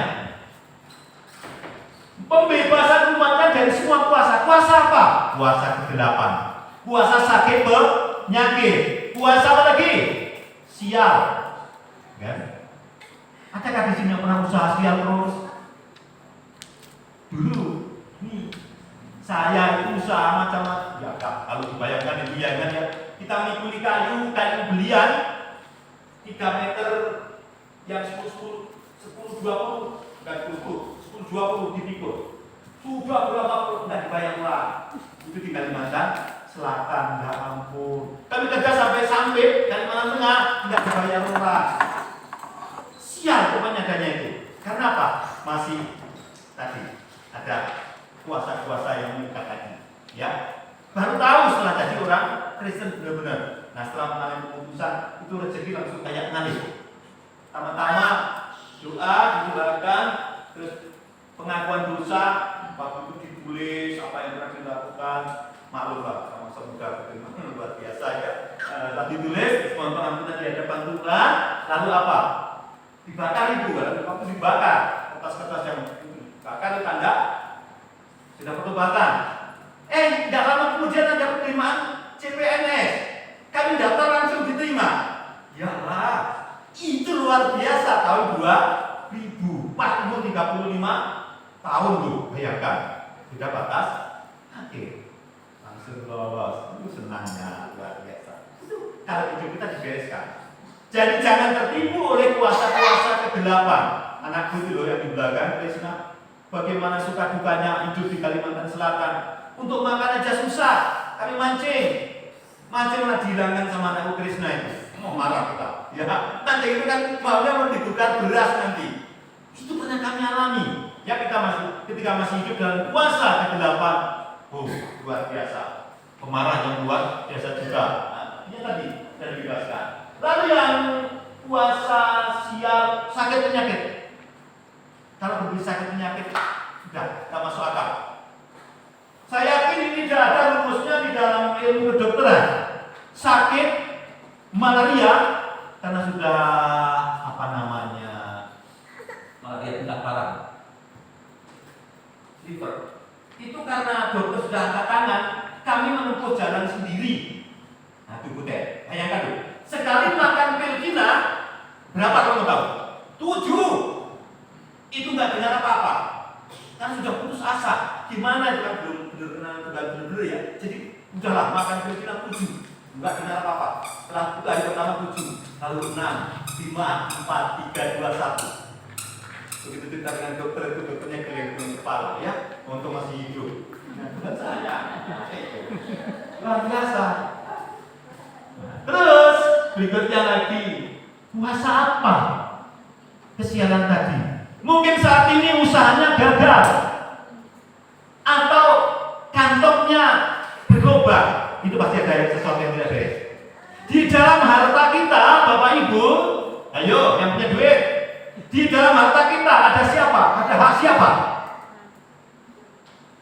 pembebasan umatnya dari semua kuasa. Kuasa apa? Kuasa kegelapan. Kuasa sakit penyakit. Kuasa apa lagi? Sial. Kan? Adakah di sini yang pernah usaha sial terus? Dulu, nih, saya itu usaha macam-macam. Ya, kalau dibayangkan itu ya kan ya. Kita mikuli kayu belian 3 meter yang 10 20 enggak 10 20 dipikul. Sudah berapa puluh enggak dibayanglah. Itu di Kalimantan Selatan, ya ampun. Kami kerja sampai Kalimantan Tengah, enggak dibayar murah. Sial pokoknya adanya itu. Karena apa? Masih tadi ada kuasa-kuasa yang mengikat tadi. Ya. baru tahu setelah jadi orang Kristen benar-benar. Nah, setelah mengalami keputusan itu rezeki langsung kayak ngalir. Pertama doa didoakan, terus pengakuan dosa, waktu itu ditulis apa yang pernah dilakukan, maklum lah sama semoga luar biasa ya. Lalu ditulis mohon pengampunan di hadapan Tuhan, lalu apa? Dibakar itu, waktu dibakar kertas-kertas yang dibakar itu tanda sudah pertobatan. Tidak lama kemudian ada penerimaan CPNS. Kami daftar langsung diterima. Yalah, itu luar biasa tahun 2000, pas umur 35 tahun tuh, bayangkan. Sudah batas akhir. Langsung lolos. Itu senangnya luar biasa. Itu kalau hidup kita dibereskan. Jadi jangan tertipu oleh kuasa-kuasa kegelapan. Anakku itu loh yang di belakang, Krisna. Bagaimana suka dukanya hidup di Kalimantan Selatan. Untuk makan aja susah. Kami mancing malah dihilangkan sama anakku Krisna itu. Mau marah kita. Ya, nanti itu kan maunya mau ditukar beras nanti. Itu pernah kami alami. Ya ketika masih hidup dalam kuasa kegelapan. Oh, luar biasa. Pemarah yang luar biasa juga. Nah, ini tadi sudah dijelaskan. Lalu yang kuasa sial sakit penyakit. Kalau berbisa sakit penyakit, sudah tidak masuk akal. Saya yakin ini tidak ada rumusnya di dalam ilmu kedokteran. Sakit malaria karena sudah malaria tidak parah. Liver. Itu karena dokter sudah angkat tangan, kami menempuh jalan sendiri. Nah, itu Butet. Bayangkan tuh. Sekali makan pil Cina, berapa kamu tahu? 7. Itu nggak dengar apa-apa. Kan sudah putus asa. Gimana itu kan belum benar-benar ya. Jadi udahlah makan pil Cina 7. Nggak dengar apa-apa. Setelah itu hari pertama 7, lalu 6, 5, 4, 3, 2, 1. Begitu kita dengan dokter itu dokternya geleng-geleng kepala ya. Untuk masih hidup. Nah, bukan saya. Luar biasa. Terus berikutnya lagi, puasa apa? Kesialan tadi. Mungkin saat ini usahanya gagal atau kantongnya berlubang. Itu pasti ada sesuatu yang tidak beres. Di dalam harta kita, Bapak Ibu, ayo yang punya duit. Di dalam harta kita ada siapa? Ada hak siapa?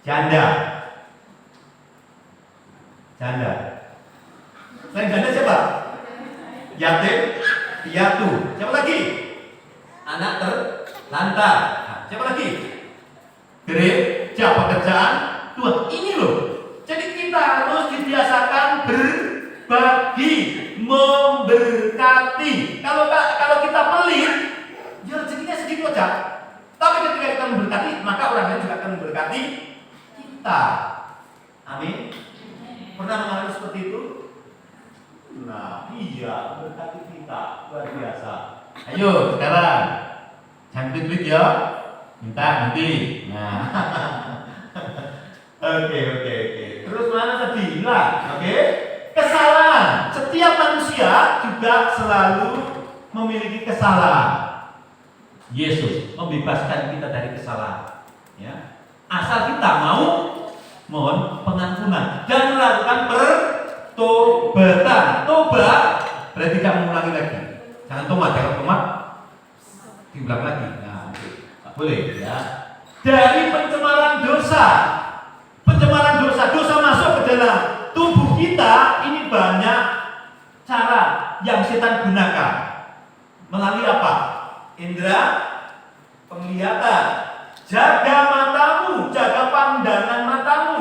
Janda. Selain janda siapa? Yatim, piatu. Siapa lagi? Anak terlantar. Nah, siapa lagi? Gereja, pekerjaan, Tuhan. Ini loh. Jadi kita harus dibiasakan berbagi, memberkati. Kalau kita pelit, ya rezekinya sedikit aja. Tapi ketika kita memberkati, maka orang lain juga akan memberkati kita. Amin. Pernah mengalami seperti itu? Nah, iya, memberkati kita luar biasa. Ayo sekarang, jangan pelit ya. Minta nanti. Nah, oke. Terus mana tadi? Hilang. Oke. Kesalahan. Setiap manusia juga selalu memiliki kesalahan. Yesus membebaskan kita dari kesalahan. Ya. Asal kita mau mohon pengampunan dan melakukan pertobatan. Tobat berarti tidak mengulangi lagi. Jangan tomat diulang lagi. Nah, boleh ya. Dari pencemaran dosa masuk ke dalam tubuh kita. Ini banyak cara yang setan gunakan. Melalui apa? Indra penglihatan. Jaga matamu, jaga pandangan matamu,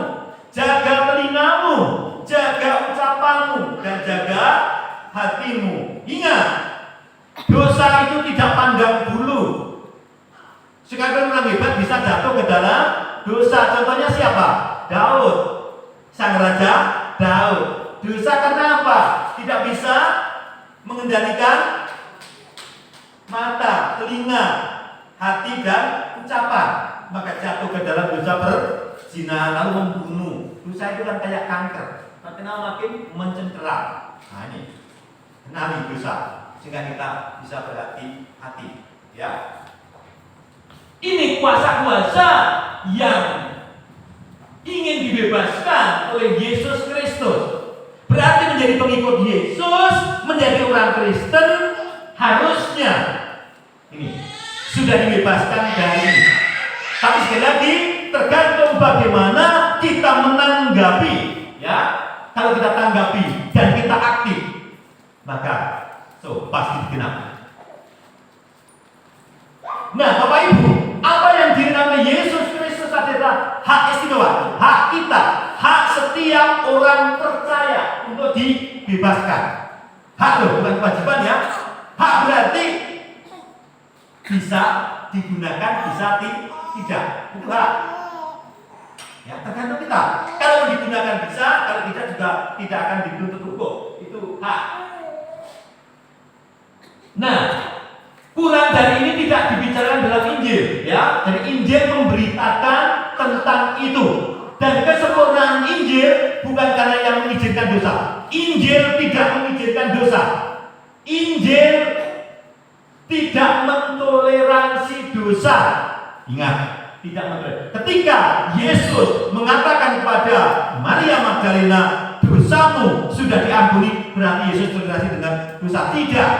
jaga telingamu, jaga ucapanmu, dan jaga hatimu. Ingat, dosa itu tidak pandang bulu. Sekarang orang hebat bisa jatuh ke dalam dosa. Contohnya siapa? Daud, sang raja Daud. Dosa karena apa? Tidak bisa mengendalikan mata, telinga, hati, dan ucapan. Maka jatuh ke dalam dosa perzinahan lalu membunuh. Dosa itu kan kayak kanker. Makin lama makin mencengkeram. Nah ini, kenali dosa sehingga kita bisa berhati-hati. Ya. Ini kuasa-kuasa yang ingin dibebaskan oleh Yesus Kristus. Berarti menjadi pengikut Yesus, menjadi orang Kristen, harusnya ini sudah dibebaskan dari ini. Tapi sekali lagi tergantung bagaimana kita menanggapi, ya. Kalau kita tanggapi dan kita aktif, maka pasti digenapi. Nah, Bapak Ibu, apa yang dinamai Yesus Kristus adalah hak istimewa, hak kita, hak setiap orang percaya untuk dibebaskan. Hak loh, bukan kewajiban ya. Hak berarti bisa digunakan, bisa tidak. Itu hak. Ya, tergantung kita. Kalau digunakan bisa, kalau tidak juga tidak akan dituntut hukum. Itu hak. Nah, kurang dari ini tidak dibicarakan dalam Injil, ya. Jadi Injil memberitakan tentang itu. Dan kesempurnaan Injil bukan karena yang mengizinkan dosa. Injil tidak mengizinkan dosa. Injil tidak mentoleransi dosa. Ingat, tidak mentoleransi. Ketika Yesus mengatakan kepada Maria Magdalena, dosamu sudah diampuni, berarti Yesus toleransi dengan dosa. Tidak.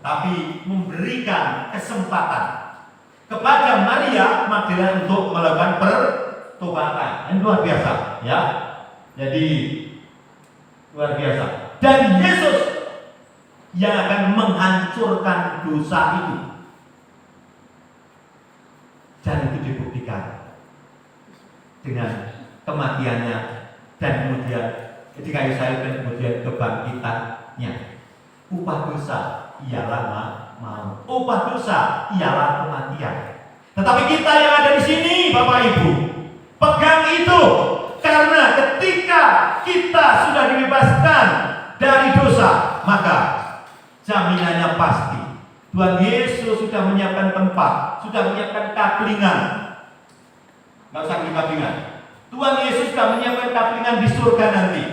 Tapi memberikan kesempatan kepada Maria Magdalena untuk melakukan pertobatan. Ini luar biasa, ya. Jadi luar biasa. Dan Yesus yang akan menghancurkan dosa itu. Dan itu dibuktikan dengan kematiannya dan kemudian ketika Yesus dan kemudian kebangkitannya. Upah dosa ialah maut. Upah dosa ialah kematian. Tetapi kita yang ada di sini, Bapak Ibu, pegang itu, karena ketika kita sudah dibebaskan dari dosa, maka jaminannya pasti. Tuhan Yesus sudah menyiapkan tempat, sudah menyiapkan kaplingan. Nggak usah beli kaplingan. Tuhan Yesus sudah menyiapkan kaplingan di surga nanti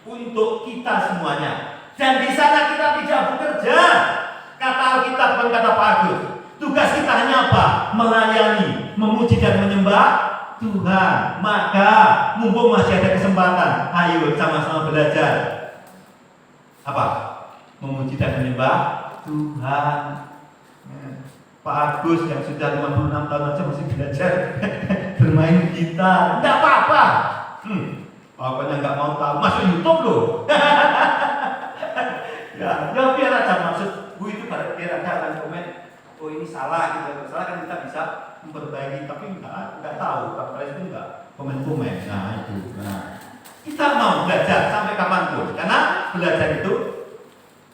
untuk kita semuanya. Dan di sana kita tidak bekerja. Kata Alkitab bukan kata Pak Agus. Tugas kita hanya apa? Melayani, memuji dan menyembah Tuhan. Maka mumpung masih ada kesempatan, ayo sama-sama belajar. Apa? Memuji dan menyembah Tuhan. Pak Agus yang sudah 56 tahun aja masih belajar bermain gitar. Tidak apa-apa. Pokoknya nggak mau tahu. Masuk YouTube loh. Ya biar aja, maksudku itu pada biar ada komen, oh ini salah gitu, salah kan kita bisa memperbaiki, tapi nggak tahu, apalagi itu nggak komen-komen. Nah itu, kita mau belajar sampai kapanpun, karena belajar itu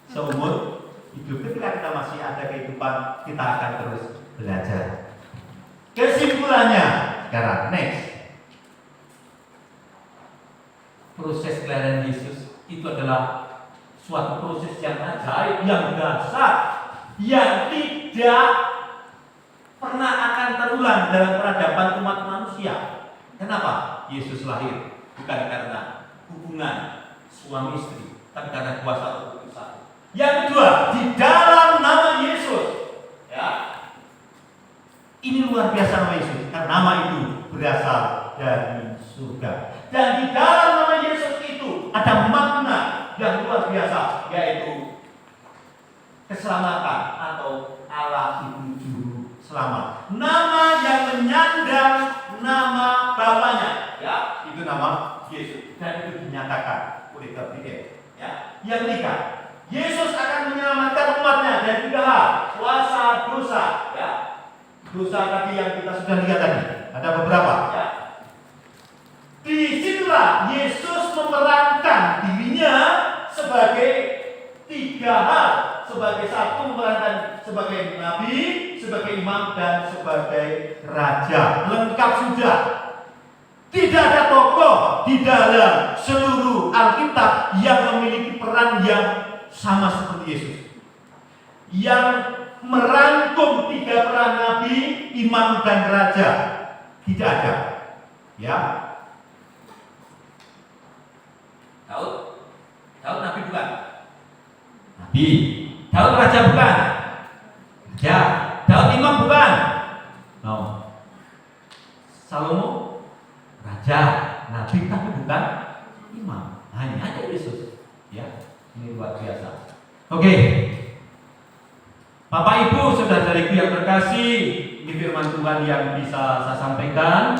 seumur hidup. Ketika kita masih ada kehidupan, kita akan terus belajar. Kesimpulannya sekarang, next, proses kelahiran Yesus itu adalah suatu proses yang ajaib, yang dasar, yang tidak pernah akan terulang dalam peradaban umat manusia. Kenapa? Yesus lahir bukan karena hubungan suami istri, tapi karena kuasa Roh Kudus. Yang kedua, di dalam nama Yesus, ya, ini luar biasa nama Yesus, karena nama itu berasal dari surga. Dan di dalam nama Yesus itu ada makna yang luar biasa, yaitu keselamatan atau Allah itu juru selamat. Nama yang menyandang nama Bapaknya, ya, itu nama Yesus, dan itu dinyatakan oleh Gabriel, ya. Yang ketiga, Yesus akan menyelamatkan umatnya dari 3 hal: kuasa dosa, ya. Dosa tadi yang kita sudah lihat tadi, ada beberapa, ya. Disitulah Yesus memerankan dirinya sebagai 3 hal, sebagai satu memerankan sebagai nabi, sebagai imam, dan sebagai raja. Lengkap sudah. Tidak ada tokoh di dalam seluruh Alkitab yang memiliki peran yang sama seperti Yesus, yang merangkum 3 peran nabi, imam, dan raja. Tidak ada, ya. Daud nabi bukan? Nabi. Daud raja bukan? Ya. Daud imam bukan? No. Salomo raja, nabi. Oke. Bapak Ibu, saudara-saudariku yang terkasih, ini firman Tuhan yang bisa saya sampaikan.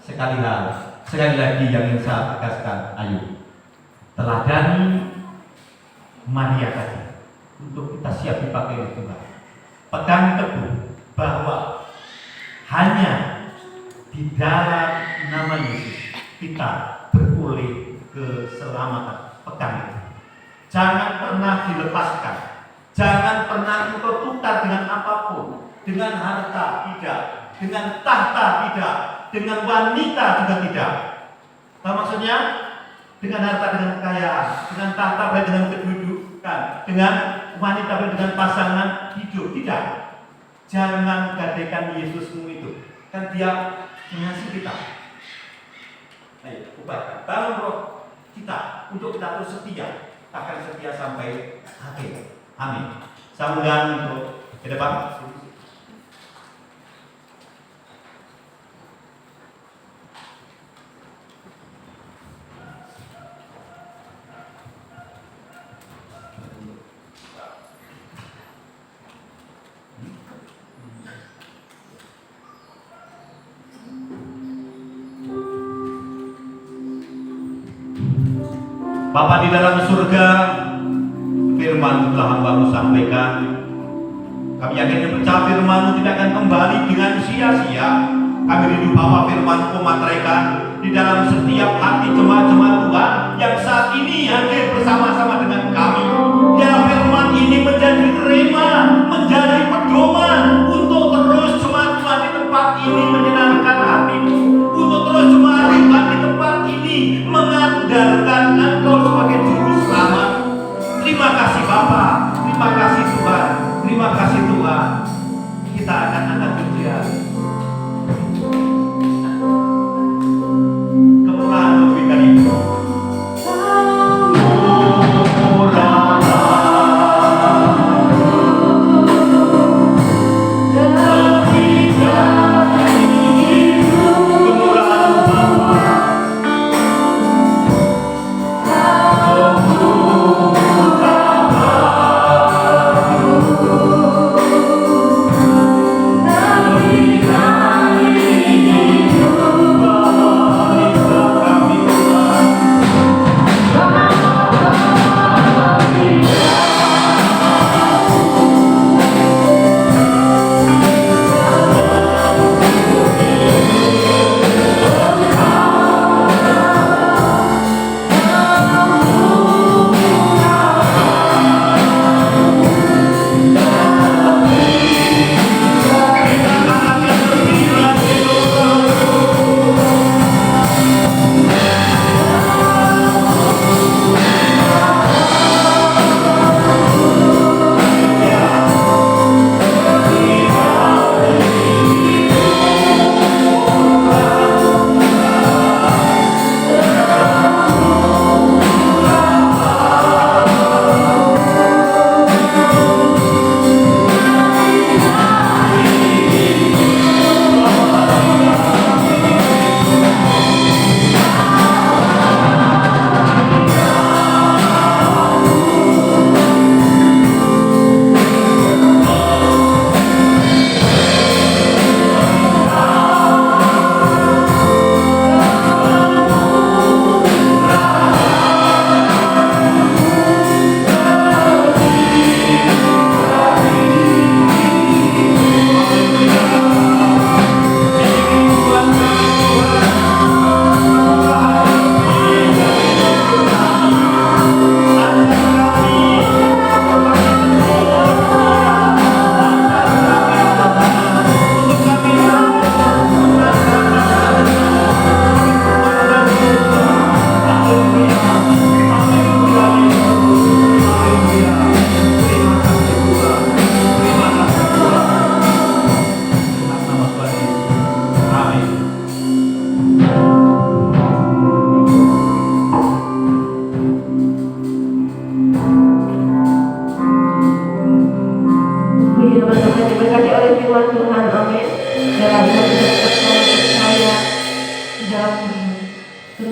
Sekali lagi yang ingin saya tegaskan, ayo teladani Maria tadi untuk kita siap dipakai oleh Tuhan. Pegang teguh bahwa hanya di dalam nama Yesus kita beroleh keselamatan. Pegang itu. Jangan pernah dilepaskan. Jangan pernah engkau tukar dengan apapun. Dengan harta tidak, dengan tahta tidak, dengan wanita juga tidak. Tahu maksudnya? Dengan harta, dengan kekayaan, dengan tahta, baik dengan kedudukan, dengan wanita, baik dengan pasangan hidup. Tidak. Jangan gadaikan Yesusmu itu. Kan dia mengasihi kita. Ayo, ubahkan. Bangun roh kita untuk kita terus setia. Akan setia sampai akhir. Amin. Saya undang untuk ke depan. Bapa di dalam surga, firman telah hamba-Mu sampaikan. Kami yakin yang percaya firman-Mu tidak akan kembali dengan sia-sia. Kami rindu Bapa firman-Mu meteraikan di dalam setiap hati jemaat-jemaat Tuhan yang saat ini hadir bersama-sama dengan kami. Biar firman ini menjadi rema, menjadi pedoman untuk terus jemaat Tuhan di tempat ini menyenangkan hati-Mu, untuk terus jemaat Tuhan di tempat ini mengandalkan Engkau sebagai juru selamat. Terima kasih Bapa, terima kasih Tuhan, terima kasih Tuhan. Kita akan angkat pujian. Kemuliaan lebih kali itu.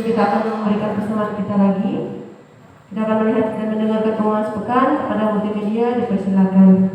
Kita akan memberikan persembahan kita lagi. Kita akan melihat dan mendengar mendengarkan pengumuman sepekan kepada multimedia dipersilakan.